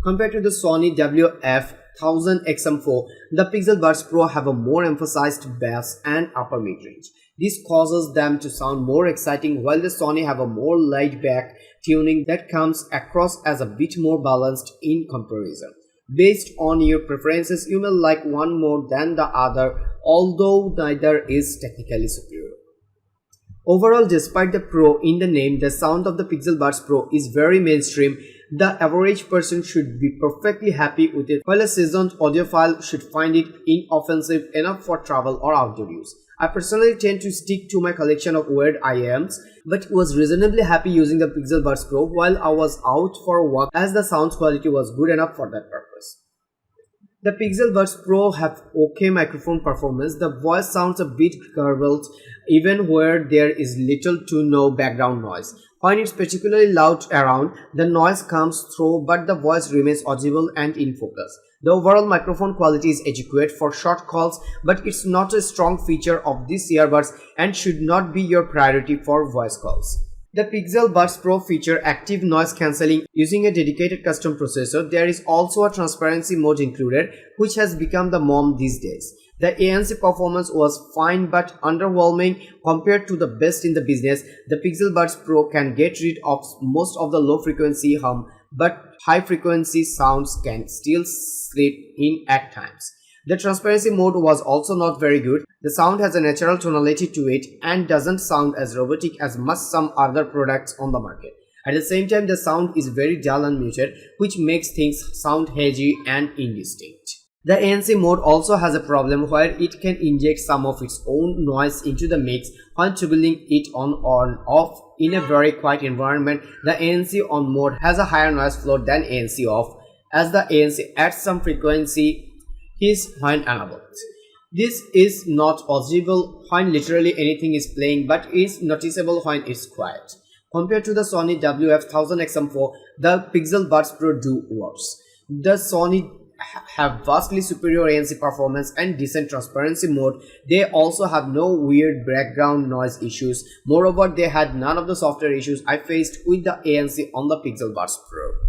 Compared to the Sony WF-1000XM4, the Pixel Buds Pro have a more emphasized bass and upper mid-range. This causes them to sound more exciting, while the Sony have a more laid-back tuning that comes across as a bit more balanced in comparison. Based on your preferences, you may like one more than the other, although neither is technically superior. Overall, despite the Pro in the name, the sound of the Pixel Buds Pro is very mainstream. The average person should be perfectly happy with it, while a seasoned audiophile should find it inoffensive enough for travel or outdoor use. I personally tend to stick to my collection of weird IAMs, but was reasonably happy using the Pixel Buds Pro while I was out for a walk, as the sound quality was good enough for that purpose. The Pixel Buds Pro have okay microphone performance. The voice sounds a bit garbled even where there is little to no background noise. When it's particularly loud around, the noise comes through but the voice remains audible and in focus. The overall microphone quality is adequate for short calls, but it's not a strong feature of these earbuds and should not be your priority for voice calls. The Pixel Buds Pro feature active noise cancelling using a dedicated custom processor. There is also a transparency mode included, which has become the norm these days. The ANC performance was fine but underwhelming compared to the best in the business. The Pixel Buds Pro can get rid of most of the low frequency hum, but high frequency sounds can still slip in at times. The transparency mode was also not very good. The sound has a natural tonality to it and doesn't sound as robotic as must some other products on the market. At the same time, the sound is very dull and muted, which makes things sound hazy and indistinct. The ANC mode also has a problem where it can inject some of its own noise into the mix when toggling it on or off in a very quiet environment. The ANC on mode has a higher noise floor than ANC off, as the ANC adds some frequency is when enabled. This is not audible when literally anything is playing, but is noticeable when it's quiet. Compared to the Sony WF-1000XM4, the Pixel Buds Pro do worse. The Sony have vastly superior ANC performance and decent transparency mode. They also have no weird background noise issues. Moreover, they had none of the software issues I faced with the ANC on the Pixel Buds Pro.